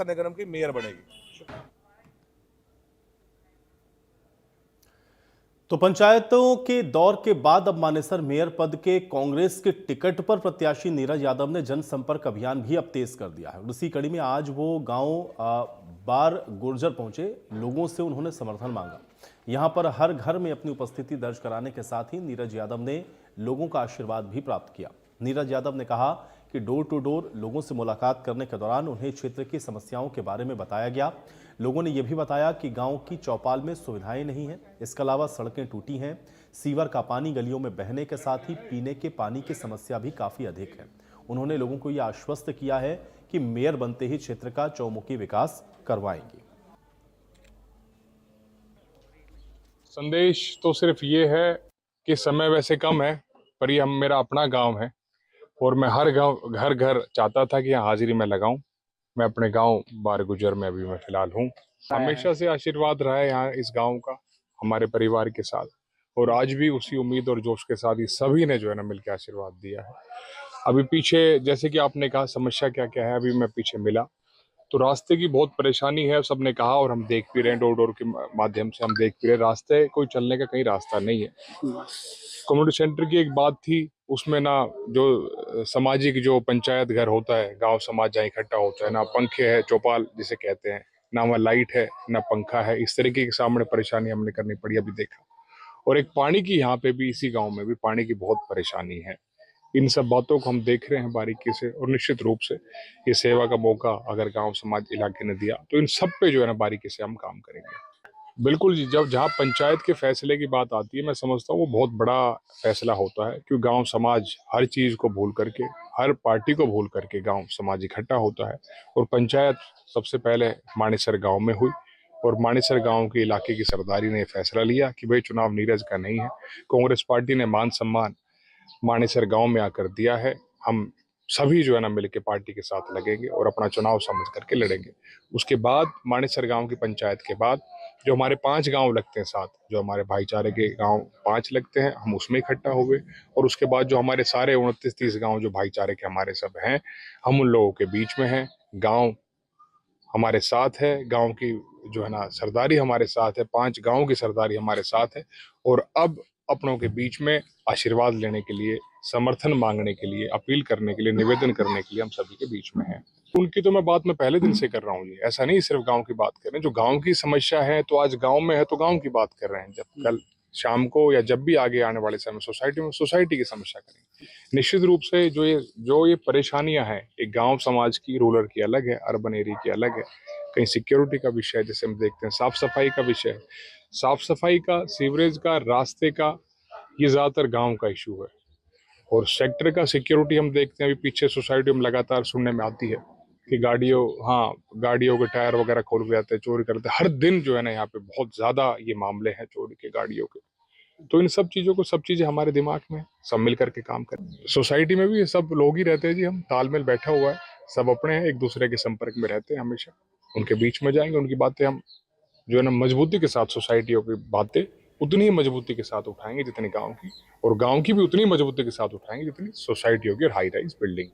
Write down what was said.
नगरम की मेयर बनेगी। तो पंचायतों के दौर के बाद अब मानेसर मेयर पद के कांग्रेस के टिकट पर प्रत्याशी नीरज यादव ने जनसंपर्क अभियान भी अब तेज कर दिया है। उसी कड़ी में आज वो गांव बार गुर्जर पहुंचे, लोगों से उन्होंने समर्थन मांगा। यहां पर हर घर में अपनी उपस्थिति दर्ज कराने के साथ ही नीरज यादव ने लोगों का आशीर्वाद भी प्राप्त किया। नीरज यादव ने कहा कि डोर टू डोर लोगों से मुलाकात करने के दौरान उन्हें क्षेत्र की समस्याओं के बारे में बताया गया। लोगों ने यह भी बताया कि गांव की चौपाल में सुविधाएं नहीं हैं, इसके अलावा सड़कें टूटी हैं, सीवर का पानी गलियों में बहने के साथ ही पीने के पानी की समस्या भी काफी अधिक है। उन्होंने लोगों को यह आश्वस्त किया है कि मेयर बनते ही क्षेत्र का चौमुखी विकास करवाएंगे। संदेश तो सिर्फ ये है कि समय वैसे कम है, पर ये मेरा अपना गांव है और मैं हर गांव घर घर चाहता था कि यहाँ हाजिरी में लगाऊं। मैं अपने गांव बार गुजर में अभी मैं फिलहाल हूँ। हमेशा से आशीर्वाद रहा है यहाँ इस गांव का हमारे परिवार के साथ, और आज भी उसी उम्मीद और जोश के साथ ही सभी ने जो है ना मिलकर आशीर्वाद दिया है। अभी पीछे जैसे कि आपने कहा समस्या क्या क्या है, अभी मैं पीछे मिला तो रास्ते की बहुत परेशानी है, सबने कहा और हम देख भी रहे हैं, डोर डोर के माध्यम से हम देख भी रहे, रास्ते कोई चलने का कहीं रास्ता नहीं है। कम्युनिटी सेंटर की एक बात थी, उसमें ना जो सामाजिक जो पंचायत घर होता है, गांव समाज जहाँ इकट्ठा होता है, ना पंखे है, चौपाल जिसे कहते हैं, ना वहाँ लाइट है, ना पंखा है। इस तरीके के सामने परेशानी हमने करनी पड़ी, अभी देखा। और एक पानी की यहाँ पे भी, इसी गाँव में भी पानी की बहुत परेशानी है। इन सब बातों को हम देख रहे हैं बारीकी से, और निश्चित रूप से ये सेवा का मौका अगर गांव समाज इलाके ने दिया तो इन सब पे जो है ना बारीकी से हम काम करेंगे। बिल्कुल जी, जब जहाँ पंचायत के फैसले की बात आती है, मैं समझता हूँ वो बहुत बड़ा फैसला होता है, क्योंकि गांव समाज हर चीज को भूल करके, हर पार्टी को भूल करके गांव समाज इकट्ठा होता है। और पंचायत सबसे पहले मानेसर गांव में हुई, और मानेसर गांव के इलाके की सरदारी ने फैसला लिया कि भाई चुनाव नीरज का नहीं है। कांग्रेस पार्टी ने मान सम्मान मानेसर गांव में आकर दिया है। हम सभी जो है ना मिलकर पार्टी के साथ लगेंगे और अपना चुनाव समझ करके लड़ेंगे। उसके बाद मानेसर गांव की पंचायत के बाद जो हमारे 5 गांव लगते हैं साथ, जो हमारे भाईचारे के गांव 5 लगते हैं, हम उसमें इकट्ठा हो गए। और उसके बाद जो हमारे सारे 29-30 गांव जो भाईचारे के हमारे सब हैं, हम उन लोगों के बीच में हैं। गांव हमारे साथ है, गांव की जो है ना सरदारी हमारे साथ है, 5 गांव की सरदारी हमारे साथ है। और अब अपनों के बीच में आशीर्वाद लेने के लिए, समर्थन मांगने के लिए, अपील करने के लिए, निवेदन करने के लिए हम सभी के बीच में हैं। उनकी तो मैं बात मैं पहले दिन से कर रहा हूँ जी, ऐसा नहीं सिर्फ गांव की बात कर रहे हैं। जो गांव की समस्या है तो आज गांव में है तो गांव की बात कर रहे हैं, जब कल शाम को या जब भी आगे आने वाले समय सोसाइटी में सोसाइटी की समस्या करेंगे। निश्चित रूप से जो ये परेशानियां हैं, एक गांव समाज की, रूरल की अलग है, अर्बन एरिया की अलग है। कहीं सिक्योरिटी का विषय है, जैसे हम देखते हैं, साफ सफाई का विषय है, साफ सफाई का, सीवरेज का, रास्ते का, ये ज्यादातर गांव का इशू है। और सेक्टर का सिक्योरिटी हम देखते हैं, अभी पीछे सोसाइटी में लगातार सुनने में आती है कि गाड़ियों के टायर वगैरह खोल के जाते हैं, चोरी करते हैं। हर दिन जो है ना यहाँ पे बहुत ज्यादा ये मामले हैं चोरी के, गाड़ियों के। तो इन सब चीजों को, सब चीजें हमारे दिमाग में, सब मिल करके काम करें। सोसाइटी में भी ये सब लोग ही रहते हैं जी, हम तालमेल बैठा हुआ है, सब अपने हैं, एक दूसरे के संपर्क में रहते हैं हमेशा। उनके बीच में जाएंगे, उनकी बातें हम जो है ना मजबूती के साथ, सोसाइटियों की बातें उतनी ही मजबूती के साथ उठाएंगे जितनी गांव की, और गांव की भी उतनी मजबूती के साथ उठाएंगे जितनी सोसाइटियों की और हाई राइज बिल्डिंग।